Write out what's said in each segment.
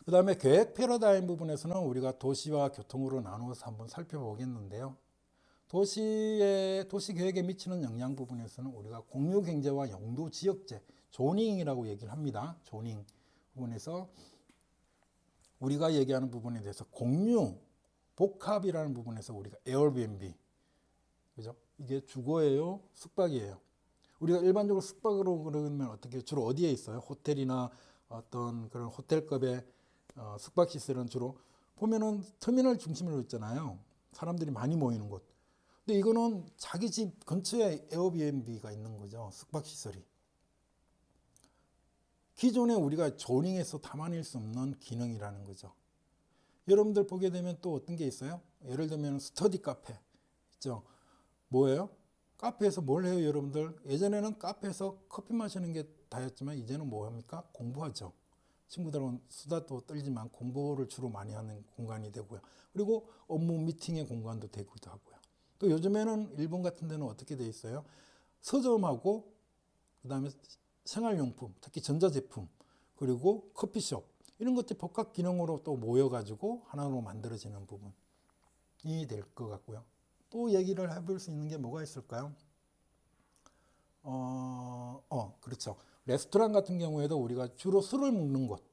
그 다음에 계획 패러다임 부분에서는 우리가 도시와 교통으로 나누어서 한번 살펴보겠는데요. 도시 계획에 미치는 영향 부분에서는 우리가 공유 경제와 용도 지역제, 조닝이라고 얘기를 합니다. 조닝 부분에서 우리가 얘기하는 부분에 대해서 공유, 복합이라는 부분에서 우리가 에어비앤비, 그죠? 이게 주거예요, 숙박이에요. 우리가 일반적으로 숙박으로 그러면 어떻게 주로 어디에 있어요? 호텔이나 어떤 그런 호텔급의 숙박 시설은 주로 보면은 터미널 중심으로 있잖아요. 사람들이 많이 모이는 곳. 근데 이거는 자기 집 근처에 에어비앤비가 있는 거죠. 숙박 시설이. 기존에 우리가 조닝에서 담아낼 수 없는 기능이라는 거죠. 여러분들 보게 되면 또 어떤 게 있어요? 예를 들면 스터디 카페 있죠. 뭐예요? 카페에서 뭘 해요, 여러분들? 예전에는 카페에서 커피 마시는 게 다였지만 이제는 뭐 합니까? 공부하죠. 친구들은 수다도 떨지만 공부를 주로 많이 하는 공간이 되고요. 그리고 업무 미팅의 공간도 되기도 하고요. 또 요즘에는 일본 같은 데는 어떻게 돼 있어요? 서점하고 그다음에 생활용품, 특히 전자제품, 그리고 커피숍 이런 것들이 복합 기능으로 또 모여가지고 하나로 만들어지는 부분이 될 것 같고요. 또 얘기를 해볼 수 있는 게 뭐가 있을까요? 그렇죠. 레스토랑 같은 경우에도 우리가 주로 술을 먹는 곳,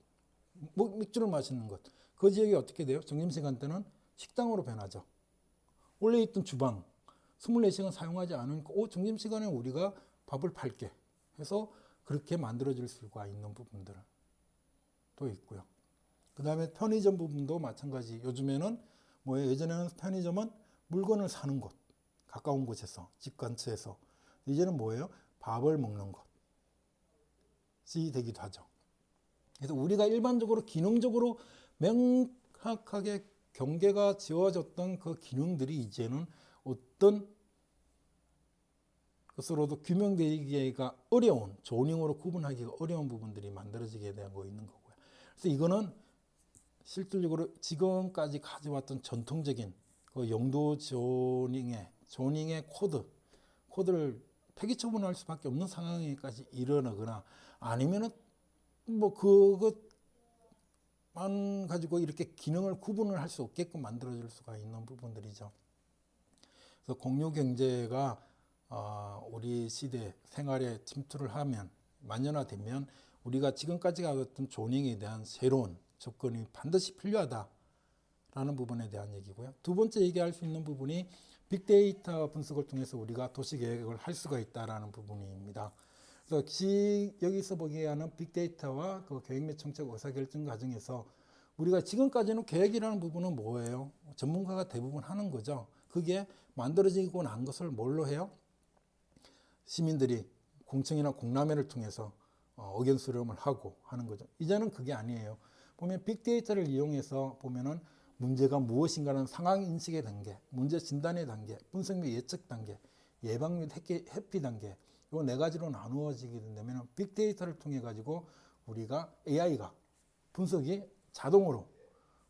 맥주를 마시는 곳, 그 지역이 어떻게 돼요? 점심시간 때는 식당으로 변하죠. 원래 있던 주방, 24시간 사용하지 않으니까, 점심시간에 우리가 밥을 팔게 해서 그렇게 만들어질 수가 있는 부분들도 있고요. 그 다음에 편의점 부분도 마찬가지. 요즘에는 뭐예요? 예전에는 편의점은 물건을 사는 곳, 가까운 곳에서, 집 근처에서. 이제는 뭐예요? 밥을 먹는 곳이 되기도 하죠. 그래서 우리가 일반적으로 기능적으로 명확하게 경계가 지어졌던 그 기능들이 이제는 어떤 것으로도 규명되기가 어려운, 조닝으로 구분하기가 어려운 부분들이 만들어지게 되고 있는 거고요. 그래서 이거는 실질적으로 지금까지 가져왔던 전통적인 그 용도 조닝의 코드를 폐기 처분할 수밖에 없는 상황에까지 이르거나 아니면은 뭐 그것만 가지고 이렇게 기능을 구분을 할 수 없게끔 만들어질 수가 있는 부분들이죠. 그래서 공유 경제가 우리 시대 생활에 침투를 하면 만연화되면 우리가 지금까지 가졌던 조닝에 대한 새로운 접근이 반드시 필요하다라는 부분에 대한 얘기고요. 두 번째 얘기할 수 있는 부분이 빅데이터 분석을 통해서 우리가 도시 계획을 할 수가 있다라는 부분입니다. 그래서 여기서 보게 하는 빅데이터와 그 계획 및 정책 의사결정 과정에서 우리가 지금까지는 계획이라는 부분은 뭐예요? 전문가가 대부분 하는 거죠. 그게 만들어지고 난 것을 뭘로 해요? 시민들이 공청이나 공람회를 통해서 의견 수렴을 하고 하는 거죠. 이제는 그게 아니에요. 보면 빅데이터를 이용해서 보면은 문제가 무엇인가는 상황 인식의 단계, 문제 진단의 단계, 분석 및 예측 단계, 예방 및 회피 단계, 이 네 가지로 나누어지게 된다면 빅데이터를 통해 가지고 우리가 AI가 분석이 자동으로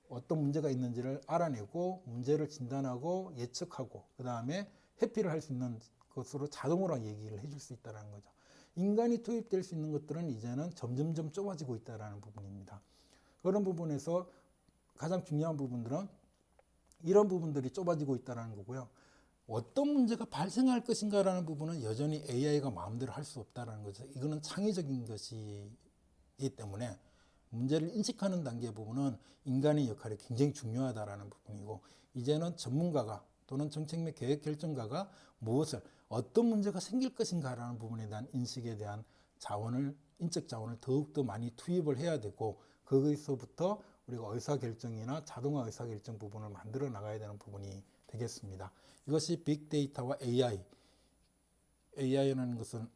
어떤 문제가 있는지를 알아내고 문제를 진단하고 예측하고 그 다음에 회피를 할 수 있는 것으로 자동으로 얘기를 해줄 수 있다는 거죠. 인간이 투입될 수 있는 것들은 이제는 점점점 좁아지고 있다는 부분입니다. 그런 부분에서 가장 중요한 부분들은 이런 부분들이 좁아지고 있다는 거고요. 어떤 문제가 발생할 것인가라는 부분은 여전히 AI가 마음대로 할 수 없다는 거죠. 이거는 창의적인 것이기 때문에 문제를 인식하는 단계 부분은 인간의 역할이 굉장히 중요하다라는 부분이고 이제는 전문가가 또는 정책 및 계획 결정가가 어떤 문제가 생길 것인가라는 부분에 대한 인식에 대한 인적 자원을 더욱더 많이 투입을 해야 되고 거기서부터 우리가 의사결정이나 자동화 의사결정 부분을 만들어 나가야 되는 부분이 되겠습니다. 이것이 빅데이터와 AI라는 것은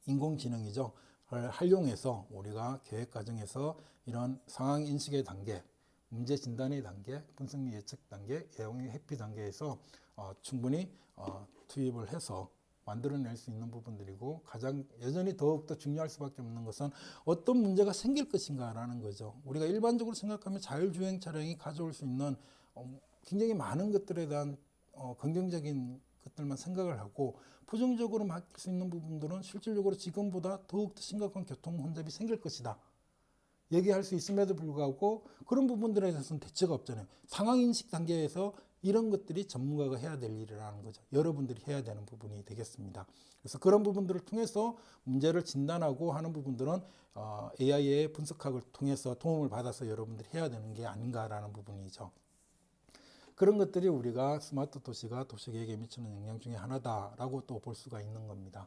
인공지능이죠. 활용해서 우리가 계획 과정에서 이런 상황 인식의 단계, 문제 진단의 단계, 분석 및 예측 단계, 예방 회피 단계에서 충분히 투입을 해서 만들어낼 수 있는 부분들이고 가장 여전히 더욱더 중요할 수밖에 없는 것은 어떤 문제가 생길 것인가라는 거죠. 우리가 일반적으로 생각하면 자율주행 차량이 가져올 수 있는 굉장히 많은 것들에 대한 긍정적인 것들만 생각을 하고 부정적으로 맡길 수 있는 부분들은 실질적으로 지금보다 더욱더 심각한 교통 혼잡이 생길 것이다. 얘기할 수 있음에도 불구하고 그런 부분들에 대해서는 대처가 없잖아요. 상황인식 단계에서 이런 것들이 전문가가 해야 될 일이라는 거죠. 여러분들이 해야 되는 부분이 되겠습니다. 그래서 그런 부분들을 통해서 문제를 진단하고 하는 부분들은 AI의 분석학을 통해서 도움을 받아서 여러분들이 해야 되는 게 아닌가라는 부분이죠. 그런 것들이 우리가 스마트 도시가 도시계획에 미치는 영향 중에 하나다라고 또 볼 수가 있는 겁니다.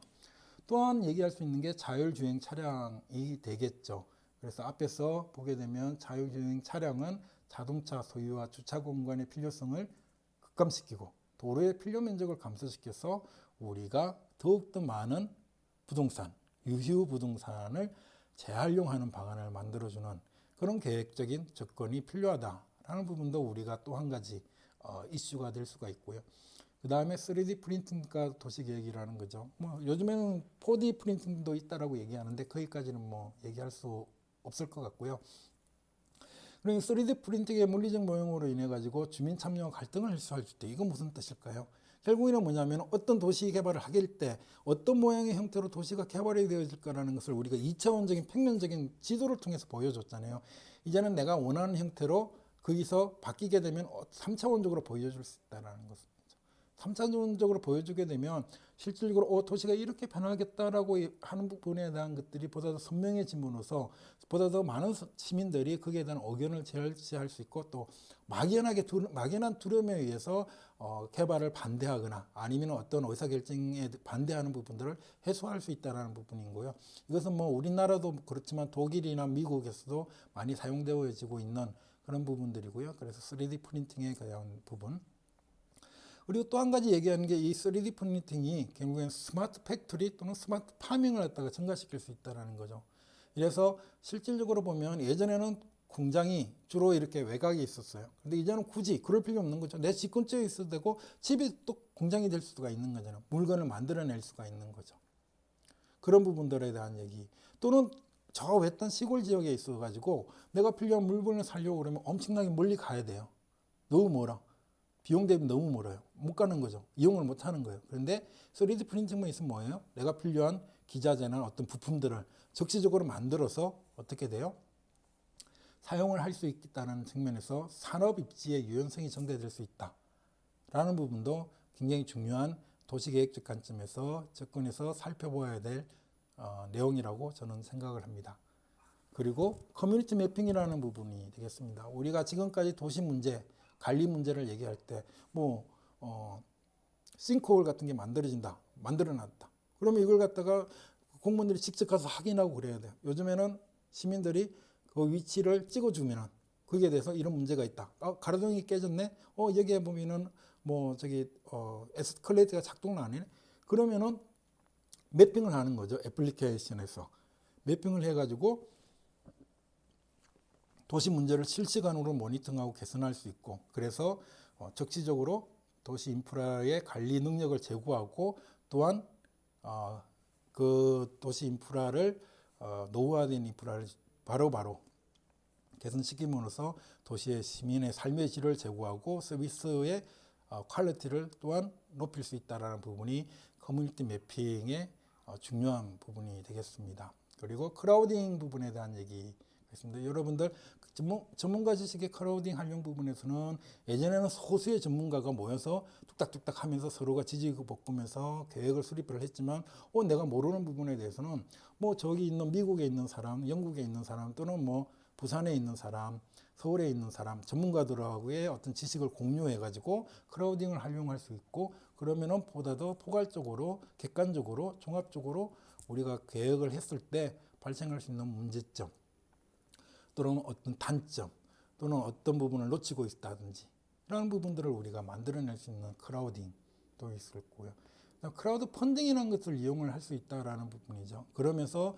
또한 얘기할 수 있는 게 자율주행 차량이 되겠죠. 그래서 앞에서 보게 되면 자율주행 차량은 자동차 소유와 주차 공간의 필요성을 급감시키고 도로의 필요 면적을 감소시켜서 우리가 더욱더 많은 부동산, 유휴 부동산을 재활용하는 방안을 만들어주는 그런 계획적인 접근이 필요하다라는 부분도 우리가 또 한 가지 이슈가 될 수가 있고요. 그 다음에 3D 프린팅과 도시계획이라는 거죠. 뭐 요즘에는 4D 프린팅도 있다라고 얘기하는데 거기까지는 뭐 얘기할 수 없을 것 같고요. 그러니까 3D 프린팅의 물리적 모형으로 인해 가지고 주민 참여와 갈등을 해소할 수 있다. 이건 무슨 뜻일까요? 결국에는 뭐냐면 어떤 도시 개발을 하길 때 어떤 모양의 형태로 도시가 개발이 되어질 거라는 것을 우리가 2차원적인 평면적인 지도를 통해서 보여줬잖아요. 이제는 내가 원하는 형태로 거기서 바뀌게 되면 3차원적으로 보여줄 수 있다는 것입니다. 3차원적으로 보여주게 되면 실질적으로 도시가 이렇게 변하겠다라고 하는 부분에 대한 것들이 보다 더 선명해짐으로써 보다 더 많은 시민들이 거기에 대한 의견을 제시할 수 있고 또 막연한 두려움에 의해서 개발을 반대하거나 아니면 어떤 의사결정에 반대하는 부분들을 해소할 수 있다는 부분이고요. 이것은 뭐 우리나라도 그렇지만 독일이나 미국에서도 많이 사용되어지고 있는 그런 부분들이고요. 그래서 3D 프린팅에 관한 부분. 그리고 또 한 가지 얘기하는 게 이 3D 프린팅이 결국엔 스마트 팩토리 또는 스마트 파밍을 갖다가 증가시킬 수 있다는 거죠. 그래서 실질적으로 보면 예전에는 공장이 주로 이렇게 외곽에 있었어요. 근데 이제는 굳이 그럴 필요 없는 거죠. 내 집 근처에 있어도 되고 집이 또 공장이 될 수가 있는 거잖아요. 물건을 만들어낼 수가 있는 거죠. 그런 부분들에 대한 얘기. 또는 저 외딴 시골 지역에 있어가지고 내가 필요한 물건을 사려고 그러면 엄청나게 멀리 가야 돼요. 너무 멀어. 비용 대비 너무 멀어요. 못 가는 거죠. 이용을 못 하는 거예요. 그런데 3D 프린팅만 있으면 뭐예요? 내가 필요한 기자재나 어떤 부품들을 적시적으로 만들어서 어떻게 돼요? 사용을 할 수 있다는 측면에서 산업 입지의 유연성이 증대될 수 있다라는 부분도 굉장히 중요한 도시계획적 관점에서 접근해서 살펴봐야 될 내용이라고 저는 생각을 합니다. 그리고 커뮤니티 매핑이라는 부분이 되겠습니다. 우리가 지금까지 도시 문제, 관리 문제를 얘기할 때 싱크홀 같은 게 만들어놨다. 그러면 이걸 갖다가 공무원들이 직접 가서 확인하고 그래야 돼요. 요즘에는 시민들이 그 위치를 찍어주면 거기에 대해서 이런 문제가 있다. 가로등이 깨졌네. 여기에 보면은 에스컬레이터가 작동을 안 해. 그러면은 매핑을 하는 거죠. 애플리케이션에서 매핑을 해가지고 도시 문제를 실시간으로 모니터링하고 개선할 수 있고, 그래서 적시적으로 도시 인프라의 관리 능력을 제고하고 또한 그 도시 인프라를 노후화된 인프라를 바로바로 개선시킴으로써 도시의 시민의 삶의 질을 제고하고 서비스의 퀄리티를 또한 높일 수 있다는 부분이 커뮤니티 매핑의 중요한 부분이 되겠습니다. 그리고 크라우딩 부분에 대한 얘기 있습니다. 여러분들 전문가 지식의 크라우딩 활용 부분에서는 예전에는 소수의 전문가가 모여서 뚝딱뚝딱 하면서 서로가 지지고 볶으면서 계획을 수립을 했지만 내가 모르는 부분에 대해서는 저기 있는 미국에 있는 사람, 영국에 있는 사람 또는 부산에 있는 사람, 서울에 있는 사람, 전문가들하고의 어떤 지식을 공유해 가지고 크라우딩을 활용할 수 있고, 그러면은 보다 더 포괄적으로 객관적으로 종합적으로 우리가 계획을 했을 때 발생할 수 있는 문제점 또는 어떤 단점 또는 어떤 부분을 놓치고 있다든지 이런 부분들을 우리가 만들어낼 수 있는 크라우딩도 있을 거고요. 크라우드 펀딩이라는 것을 이용을 할 수 있다라는 부분이죠. 그러면서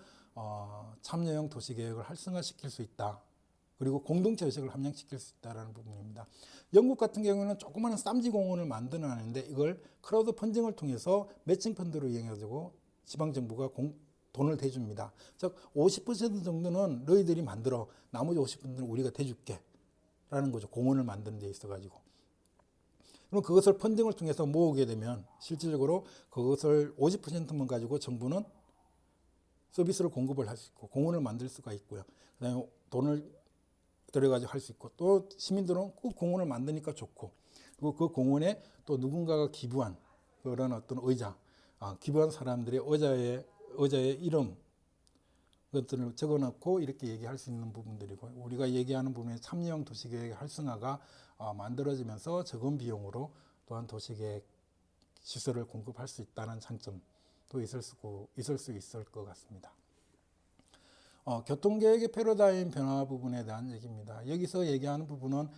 참여형 도시계획을 활성화시킬 수 있다. 그리고 공동체 의식을 함양시킬 수 있다는 부분입니다. 영국 같은 경우는 조그마한 쌈지 공원을 만들어내는데 이걸 크라우드 펀딩을 통해서 매칭 펀드로 이용해가지고 지방정부가 돈을 대줍니다. 즉 50% 정도는 너희들이 만들어, 나머지 50%는 우리가 대줄게 라는 거죠. 공원을 만드는 데 있어가지고. 그럼 그것을 펀딩을 통해서 모으게 되면 실질적으로 그것을 50%만 가지고 정부는 서비스를 공급을 할 수 있고 공원을 만들 수가 있고요. 그다음에 돈을 들여가지고 할 수 있고, 또 시민들은 그 공원을 만드니까 좋고, 그리고 그 공원에 또 누군가가 기부한 그런 어떤 의자, 기부한 사람들의 의자의 이름 것들을 적어놓고 이렇게 얘기할 수 있는 부분들이고, 우리가 얘기하는 부분에 참여형 도시계획 활성화가 만들어지면서 적은 비용으로 또한 도시계획 시설을 공급할 수 있다는 장점도 있을 수 있을 것 같습니다. 교통계획의 패러다임 변화 부분에 대한 얘기입니다. 여기서 얘기하는 부분은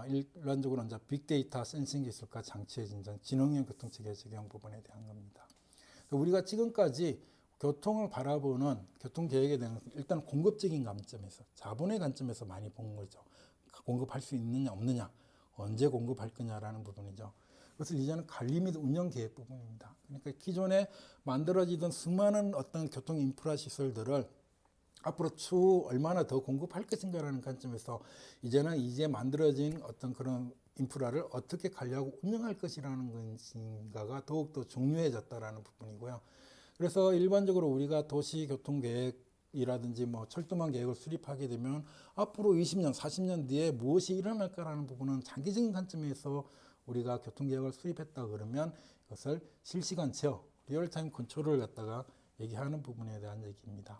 일반적으로 이제 빅데이터 센싱 기술과 장치의 진전, 지능형 교통체계 적용 부분에 대한 겁니다. 우리가 지금까지 교통을 바라보는 교통계획에 대한 일단 공급적인 관점에서, 자본의 관점에서 많이 본 거죠. 공급할 수 있느냐 없느냐, 언제 공급할 거냐라는 부분이죠. 그래서 이제는 관리 및 운영 계획 부분입니다. 그러니까 기존에 만들어지던 수많은 어떤 교통 인프라 시설들을 앞으로 추후 얼마나 더 공급할 것인가라는 관점에서 이제 만들어진 어떤 그런 인프라를 어떻게 관리하고 운영할 것이라는 것인가가 더욱더 중요해졌다라는 부분이고요. 그래서 일반적으로 우리가 도시교통계획이라든지 뭐 철도망 계획을 수립하게 되면 앞으로 20년, 40년 뒤에 무엇이 일어날까라는 부분은 장기적인 관점에서 우리가 교통계획을 수립했다 그러면 이것을 실시간 제어, 리얼타임 컨트롤을 갖다가 얘기하는 부분에 대한 얘기입니다.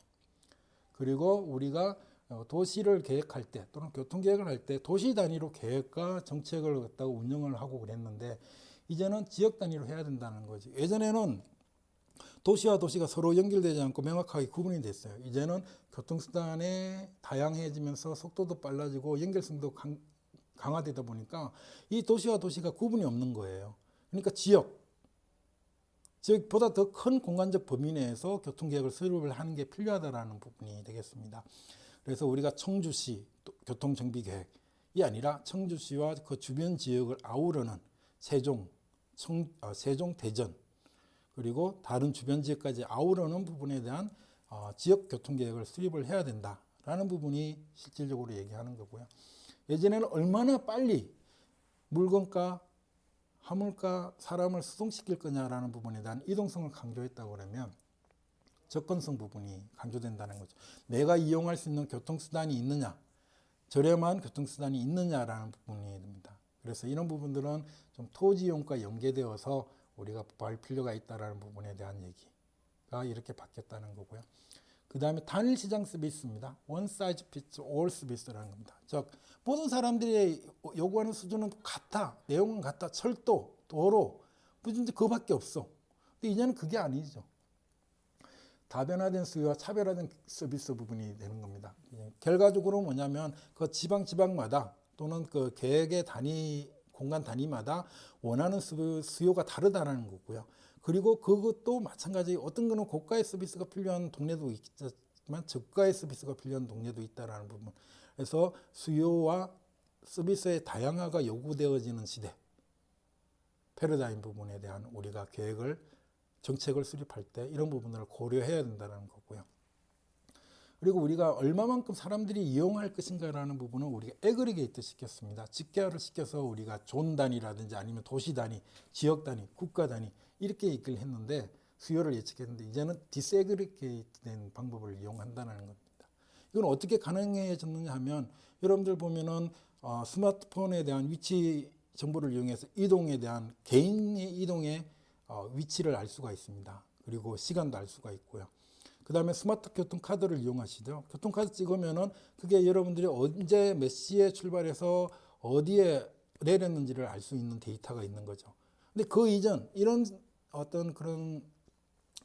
그리고 우리가 도시를 계획할 때 또는 교통계획을 할 때 도시 단위로 계획과 정책을 갖다가 운영을 하고 그랬는데 이제는 지역 단위로 해야 된다는 거지. 예전에는 도시와 도시가 서로 연결되지 않고 명확하게 구분이 됐어요. 이제는 교통수단이 다양해지면서 속도도 빨라지고 연결성도 강화되다 보니까 이 도시와 도시가 구분이 없는 거예요. 그러니까 지역보다 더 큰 공간적 범위 내에서 교통계획을 수립을 하는 게 필요하다는 부분이 되겠습니다. 그래서 우리가 청주시 교통정비계획이 아니라 청주시와 그 주변 지역을 아우르는 세종, 대전, 그리고 다른 주변 지역까지 아우르는 부분에 대한 지역 교통계획을 수립을 해야 된다라는 부분이 실질적으로 얘기하는 거고요. 예전에는 얼마나 빨리 물건가, 화물가, 사람을 수송시킬 거냐라는 부분에 대한 이동성을 강조했다고 그러면 접근성 부분이 강조된다는 거죠. 내가 이용할 수 있는 교통수단이 있느냐, 저렴한 교통수단이 있느냐라는 부분이 됩니다. 그래서 이런 부분들은 좀 토지용과 연계되어서 우리가 볼 필요가 있다는 부분에 대한 얘기가 이렇게 바뀌었다는 거고요. 그 다음에 단일 시장 서비스입니다. One size fits all 서비스라는 겁니다. 즉 모든 사람들이 요구하는 수준은 같아, 내용은 같아, 철도, 도로, 무슨 그거밖에 없어. 근데 이제는 그게 아니죠. 다변화된 수요와 차별화된 서비스 부분이 되는 겁니다. 결과적으로 뭐냐면 그 지방마다 또는 그 계획의 공간 단위마다 원하는 수요가 다르다는 거고요. 그리고 그것도 마찬가지 어떤 거는 고가의 서비스가 필요한 동네도 있지만 저가의 서비스가 필요한 동네도 있다는 부분. 그래서 수요와 서비스의 다양화가 요구되어지는 시대, 패러다임 부분에 대한 우리가 정책을 수립할 때 이런 부분을 고려해야 된다는 거고요. 그리고 우리가 얼마만큼 사람들이 이용할 것인가라는 부분은 우리가 애그리게이트 시켰습니다. 집계화를 시켜서 우리가 존 단위라든지 아니면 도시 단위, 지역 단위, 국가 단위 이렇게 얘기를 했는데 수요를 예측했는데 이제는 디스애그리게이트된 방법을 이용한다는 겁니다. 이건 어떻게 가능해졌느냐 하면 여러분들 보면은 스마트폰에 대한 위치 정보를 이용해서 개인의 이동의 위치를 알 수가 있습니다. 그리고 시간도 알 수가 있고요. 그 다음에 스마트 교통카드를 이용하시죠. 교통카드 찍으면은 그게 여러분들이 언제 몇 시에 출발해서 어디에 내렸는지를 알 수 있는 데이터가 있는 거죠. 근데 그 이전 이런 어떤 그런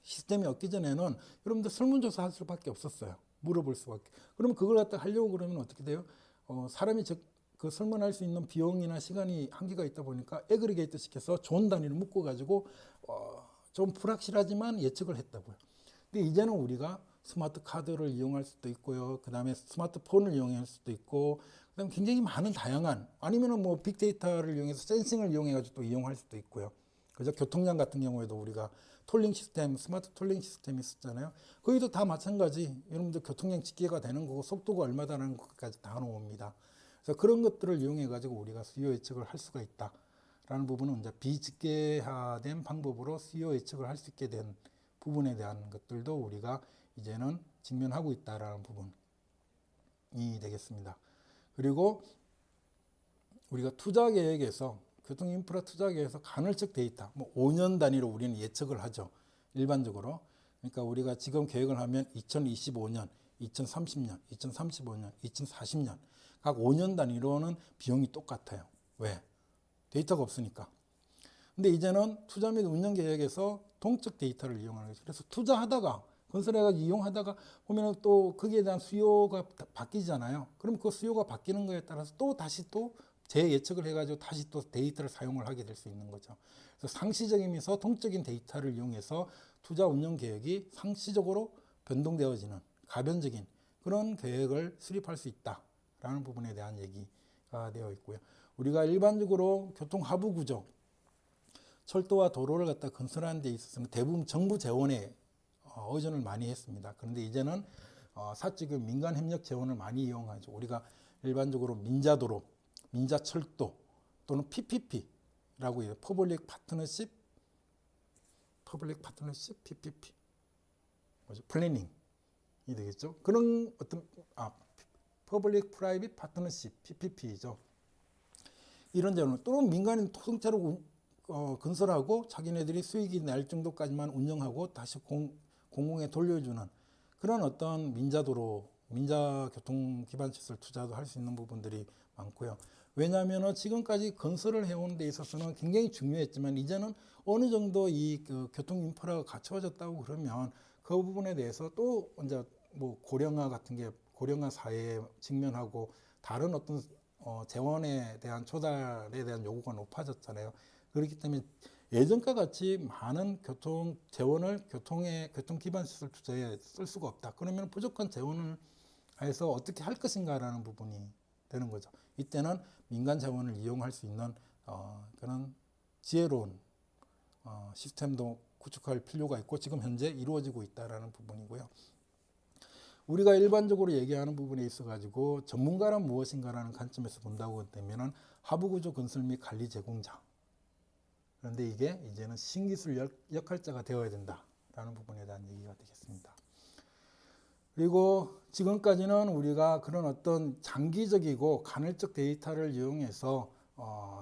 시스템이 없기 전에는 여러분들 설문조사 할 수밖에 없었어요. 물어볼 수밖에. 그러면 그걸 갖다 하려고 그러면 어떻게 돼요? 사람이 그 설문할 수 있는 비용이나 시간이 한계가 있다 보니까 애그리게이트 시켜서 존 단위를 묶어가지고 좀 불확실하지만 예측을 했다고요. 근데 이제는 우리가 스마트 카드를 이용할 수도 있고요. 그 다음에 스마트폰을 이용할 수도 있고, 그 다음에 굉장히 많은 다양한, 아니면은 뭐 빅데이터를 이용해서 센싱을 이용해가지고 또 이용할 수도 있고요. 그죠? 교통량 같은 경우에도 우리가 스마트 톨링 시스템이 있었잖아요. 거기도 다 마찬가지. 여러분들 교통량 집계가 되는 거고, 속도가 얼마다라는 것까지 다 나옵니다. 그래서 그런 것들을 이용해가지고 우리가 수요 예측을 할 수가 있다라는 부분은 이제 비집계화된 방법으로 수요 예측을 할 수 있게 된 부분에 대한 것들도 우리가 이제는 직면하고 있다라는 부분. 되겠습니다. 그리고 우리가 투자 계획에서 교통 인프라 투자 계획에서 간헐적 데이터, 뭐 5년 단위로 우리는 예측을 하죠. 일반적으로. 그러니까 우리가 지금 계획을 하면 2025년, 2030년, 2035년, 2040년 각 5년 단위로는 비용이 똑같아요. 왜? 데이터가 없으니까. 근데 이제는 투자 및 운영 계획에서 동적 데이터를 이용하는 거죠. 그래서 투자하다가 건설해가지고 이용하다가 보면 또 거기에 대한 수요가 바뀌잖아요. 그럼 그 수요가 바뀌는 거에 따라서 또 다시 또 재예측을 해가지고 다시 또 데이터를 사용을 하게 될 수 있는 거죠. 그래서 상시적이면서 동적인 데이터를 이용해서 투자 운영 계획이 상시적으로 변동되어지는 가변적인 그런 계획을 수립할 수 있다라는 부분에 대한 얘기가 되어 있고요. 우리가 일반적으로 교통 하부 구조, 철도와 도로를 갖다 건설하는 데 있어서는 대부분 정부 재원에 의존을 많이 했습니다. 그런데 이제는 사적인 민간 협력 재원을 많이 이용하죠. 우리가 일반적으로 민자도로, 민자철도 또는 PPP라고 해요. 퍼블릭 파트너십, PPP, 뭐죠? 플래닝이 되겠죠. 그런 어떤 퍼블릭 프라이빗 파트너십, PPP죠. 이런 데는 또는 민간인 통째로 건설하고 자기네들이 수익이 날 정도까지만 운영하고 다시 공공에 돌려주는 그런 어떤 민자도로, 민자교통 기반 시설 투자도 할 수 있는 부분들이 많고요. 왜냐하면 지금까지 건설을 해오는 데 있어서는 굉장히 중요했지만 이제는 어느 정도 이 교통 인프라가 갖춰졌다고 그러면 그 부분에 대해서 또 이제 뭐 고령화 같은 게 고령화 사회에 직면하고 다른 어떤 재원에 대한 조달에 대한 요구가 높아졌잖아요. 그렇기 때문에 예전과 같이 많은 교통 재원을 교통 기반 시설 투자에 쓸 수가 없다. 그러면 부족한 재원을 해서 어떻게 할 것인가라는 부분이 되는 거죠. 이때는 민간 자원을 이용할 수 있는 그런 지혜로운 시스템도 구축할 필요가 있고 지금 현재 이루어지고 있다라는 부분이고요. 우리가 일반적으로 얘기하는 부분에 있어 가지고 전문가란 무엇인가라는 관점에서 본다고 되면은 하부구조 건설 및 관리 제공자. 그런데 이게 이제는 신기술 역할자가 되어야 된다라는 부분에 대한 얘기가 되겠습니다. 그리고 지금까지는 우리가 그런 어떤 장기적이고 간헐적 데이터를 이용해서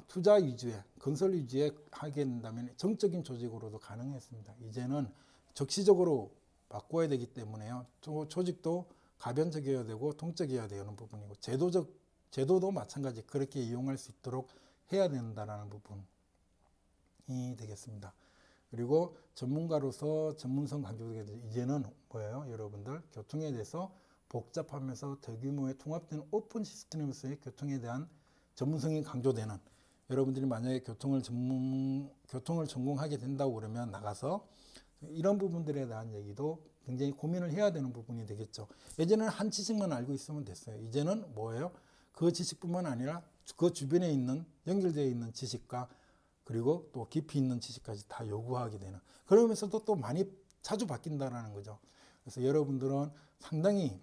투자 위주의 건설 위주의 하게 된다면 정적인 조직으로도 가능했습니다. 이제는 적시적으로 바꿔야 되기 때문에요. 또 조직도 가변적이어야 되고 통적이어야 되는 부분이고 제도도 마찬가지 그렇게 이용할 수 있도록 해야 된다라는 부분이 되겠습니다. 그리고 전문가로서 전문성 강조되게 이제는 뭐예요? 여러분들 교통에 대해서 복잡하면서 대규모의 통합된 오픈 시스템에서의 교통에 대한 전문성이 강조되는 여러분들이 만약에 교통을 전공하게 된다고 그러면 나가서 이런 부분들에 대한 얘기도 굉장히 고민을 해야 되는 부분이 되겠죠. 예전에는 한 지식만 알고 있으면 됐어요. 이제는 뭐예요? 그 지식뿐만 아니라 그 주변에 있는 연결되어 있는 지식과 그리고 또 깊이 있는 지식까지 다 요구하게 되는 그러면서도 또 많이 자주 바뀐다라는 거죠. 그래서 여러분들은 상당히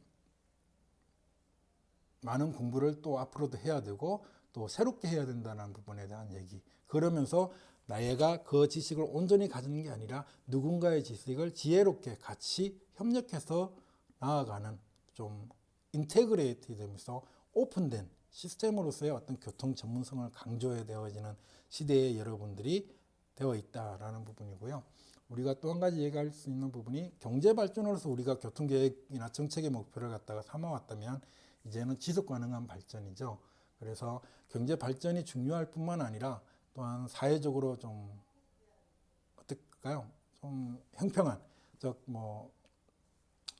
많은 공부를 또 앞으로도 해야 되고 또 새롭게 해야 된다는 부분에 대한 얘기. 그러면서 나애가 그 지식을 온전히 가지는 게 아니라 누군가의 지식을 지혜롭게 같이 협력해서 나아가는 좀 인테그레이트 되면서 오픈된 시스템으로서의 어떤 교통 전문성을 강조해 되어지는 시대에 여러분들이 되어 있다라는 부분이고요. 우리가 또 한 가지 얘기할 수 있는 부분이 경제 발전으로서 우리가 교통계획이나 정책의 목표를 갖다가 삼아왔다면 이제는 지속 가능한 발전이죠. 그래서 경제 발전이 중요할 뿐만 아니라 또한 사회적으로 좀 어떨까요? 좀 형평한 뭐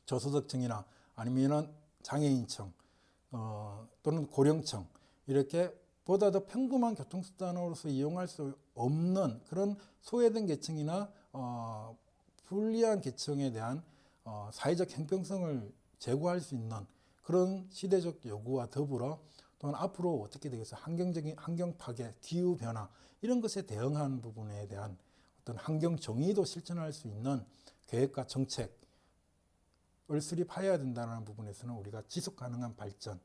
저소득층이나 아니면은 장애인층 또는 고령층 이렇게 보다 더 평범한 교통수단으로서 이용할 수 없는 그런 소외된 계층이나 불리한 계층에 대한 사회적 형평성을 제고할 수 있는 그런 시대적 요구와 더불어 또한 앞으로 어떻게 되겠어요? 환경 파괴, 기후 변화 이런 것에 대응하는 부분에 대한 어떤 환경 정의도 실천할 수 있는 계획과 정책을 수립해야 된다는 부분에서는 우리가 지속 가능한 발전,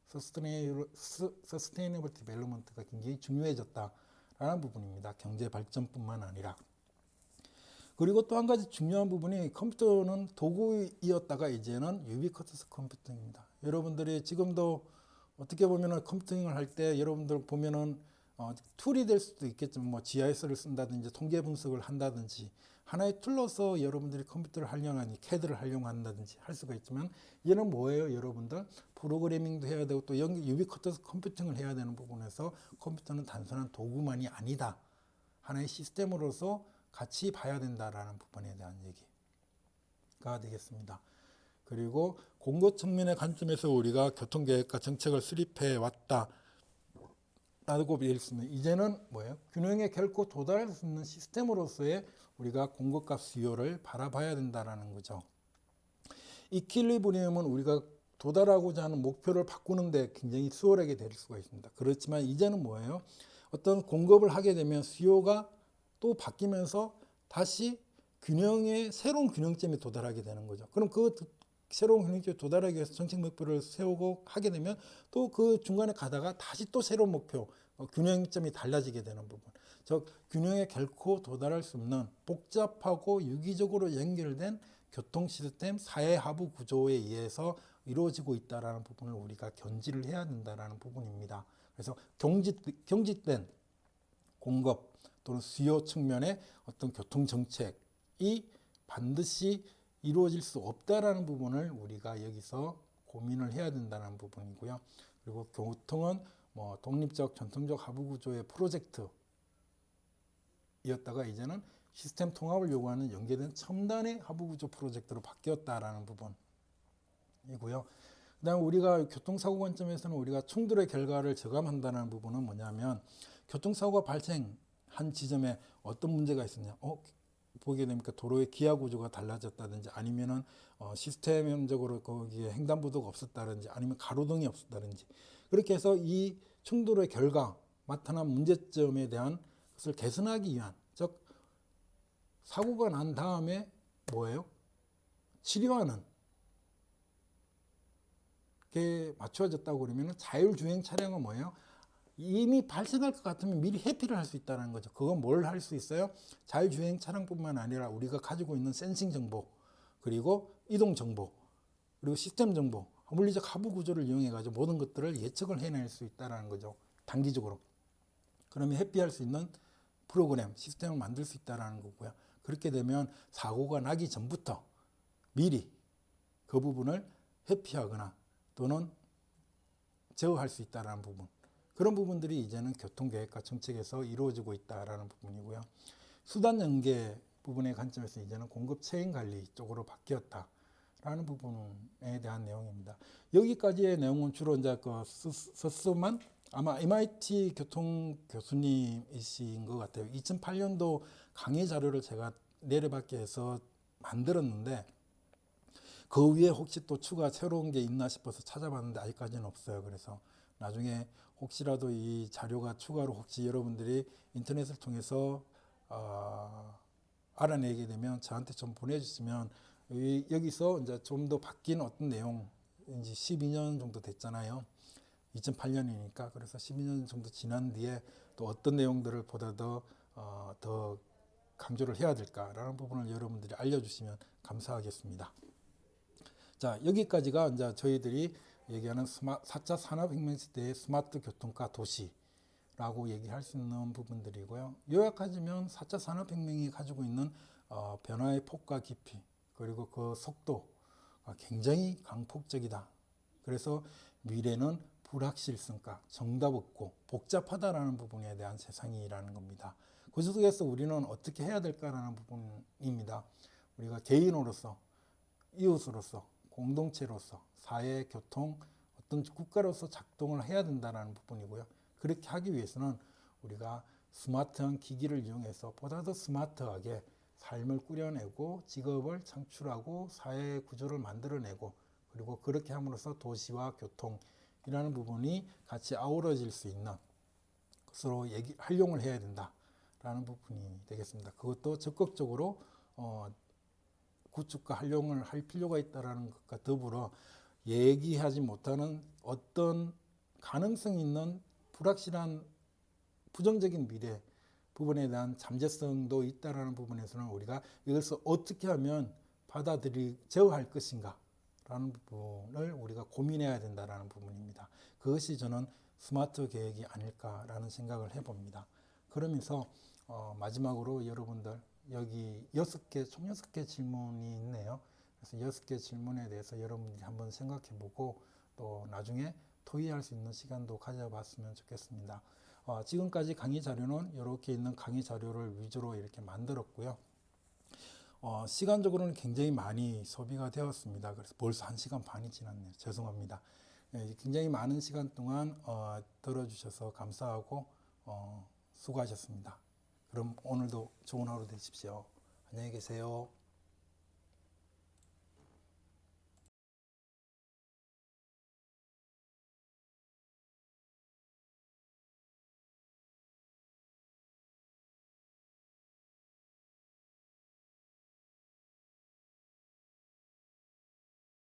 서스테이너블 디벨롭먼트가 굉장히 중요해졌다라는 부분입니다. 경제 발전뿐만 아니라. 그리고 또 한 가지 중요한 부분이 컴퓨터는 도구이었다가 이제는 유비쿼터스 컴퓨터입니다. 여러분들이 지금도 어떻게 보면은 컴퓨팅을 할 때 여러분들 보면은 툴이 될 수도 있겠지만 뭐 GIS를 쓴다든지 통계 분석을 한다든지 하나의 툴로서 여러분들이 컴퓨터를 활용하니 CAD를 활용한다든지 할 수가 있지만 얘는 뭐예요? 여러분들 프로그래밍도 해야 되고 또 유비쿼터스 컴퓨팅을 해야 되는 부분에서 컴퓨터는 단순한 도구만이 아니다. 하나의 시스템으로서 같이 봐야 된다라는 부분에 대한 얘기가 되겠습니다. 그리고 공급 측면의 관점에서 우리가 교통계획과 정책을 수립해 왔다. 라고 되겠습니다. 이제는 뭐예요? 균형에 결코 도달할 수 있는 시스템으로서의 우리가 공급과 수요를 바라봐야 된다라는 거죠. 이퀄리브리엄은 우리가 도달하고자 하는 목표를 바꾸는데 굉장히 수월하게 될 수가 있습니다. 그렇지만 이제는 뭐예요? 어떤 공급을 하게 되면 수요가 또 바뀌면서 다시 새로운 균형점에 도달하게 되는 거죠. 그럼 그 새로운 균형점에 도달하기 위해서 정책 목표를 세우고 하게 되면 또 그 중간에 가다가 다시 또 새로운 목표, 균형점이 달라지게 되는 부분. 즉 균형에 결코 도달할 수 없는 복잡하고 유기적으로 연결된 교통 시스템 사회 하부 구조에 의해서 이루어지고 있다라는 부분을 우리가 견지를 해야 된다라는 부분입니다. 그래서 경직된 공급 또는 수요 측면의 어떤 교통 정책이 반드시 이루어질 수 없다라는 부분을 우리가 여기서 고민을 해야 된다는 부분이고요. 그리고 교통은 뭐 독립적 전통적 하부 구조의 프로젝트였다가 이제는 시스템 통합을 요구하는 연계된 첨단의 하부 구조 프로젝트로 바뀌었다라는 부분이고요. 그다음 우리가 교통사고 관점에서는 우리가 충돌의 결과를 저감한다는 부분은 뭐냐면 교통사고가 발생한 지점에 어떤 문제가 있었냐. 보게 되니까 도로의 기하 구조가 달라졌다든지 아니면은 시스템적으로 거기에 횡단보도가 없었다든지 아니면 가로등이 없었다든지 그렇게 해서 이 충돌의 결과 나타난 문제점에 대한 것을 개선하기 위한 즉 사고가 난 다음에 뭐예요? 치료하는 게 맞춰졌다고 그러면 자율주행 차량은 뭐예요? 이미 발생할 것 같으면 미리 회피를 할 수 있다는 거죠. 그건 뭘 할 수 있어요? 자율주행 차량뿐만 아니라 우리가 가지고 있는 센싱 정보, 그리고 이동 정보, 그리고 시스템 정보, 물리적 하부 구조를 이용해 가지고 모든 것들을 예측을 해낼 수 있다는 거죠. 단기적으로. 그러면 회피할 수 있는 프로그램, 시스템을 만들 수 있다는 거고요. 그렇게 되면 사고가 나기 전부터 미리 그 부분을 회피하거나 또는 제어할 수 있다는 부분. 그런 부분들이 이제는 교통계획과 정책에서 이루어지고 있다는 부분이고요. 수단 연계 부분의 관점에서 이제는 공급 체인 관리 쪽으로 바뀌었다라는 부분에 대한 내용입니다. 여기까지의 내용은 주로 이제 서스만 아마 MIT 교통 교수님이신 것 같아요. 2008년도 강의 자료를 제가 내려받게 해서 만들었는데 그 위에 혹시 또 추가 새로운 게 있나 싶어서 찾아봤는데 아직까지는 없어요. 그래서 나중에 혹시라도 이 자료가 추가로 혹시 여러분들이 인터넷을 통해서 알아내게 되면 저한테 좀 보내주시면 여기서 이제 좀 더 바뀐 어떤 내용 이제 12년 정도 됐잖아요. 2008년이니까 그래서 12년 정도 지난 뒤에 또 어떤 내용들을 보다 더 강조를 해야 될까라는 부분을 여러분들이 알려주시면 감사하겠습니다. 자, 여기까지가 이제 저희들이 얘기하는 4차 산업혁명 시대의 스마트 교통과 도시라고 얘기할 수 있는 부분들이고요. 요약하자면 4차 산업혁명이 가지고 있는 변화의 폭과 깊이 그리고 그 속도가 굉장히 강폭적이다. 그래서 미래는 불확실성과 정답 없고 복잡하다라는 부분에 대한 세상이라는 겁니다. 그 속에서 우리는 어떻게 해야 될까라는 부분입니다. 우리가 개인으로서 이웃으로서 공동체로서 사회, 교통, 어떤 국가로서 작동을 해야 된다는 부분이고요. 그렇게 하기 위해서는 우리가 스마트한 기기를 이용해서 보다 더 스마트하게 삶을 꾸려내고 직업을 창출하고 사회 구조를 만들어내고 그리고 그렇게 함으로써 도시와 교통이라는 부분이 같이 아우러질 수 있는 것으로 활용을 해야 된다라는 부분이 되겠습니다. 그것도 적극적으로 구축과 활용을 할 필요가 있다는 것과 더불어 얘기하지 못하는 어떤 가능성 있는 불확실한 부정적인 미래 부분에 대한 잠재성도 있다는 부분에서는 우리가 이것을 어떻게 하면 제어할 것인가를 있을까라는 부분을 우리가 고민해야 된다라는 부분입니다. 그것이 저는 스마트 계획이 아닐까라는 생각을 해봅니다. 그러면서 마지막으로 여러분들 여기 총 6개 질문이 있네요. 그래서 6개 질문에 대해서 여러분들이 한번 생각해보고 또 나중에 토의할 수 있는 시간도 가져봤으면 좋겠습니다. 지금까지 강의 자료는 이렇게 있는 강의 자료를 위주로 이렇게 만들었고요. 시간적으로는 굉장히 많이 소비가 되었습니다. 그래서 벌써 1시간 반이 지났네요. 죄송합니다. 굉장히 많은 시간 동안 들어주셔서 감사하고 수고하셨습니다. 그럼 오늘도 좋은 하루 되십시오. 안녕히 계세요.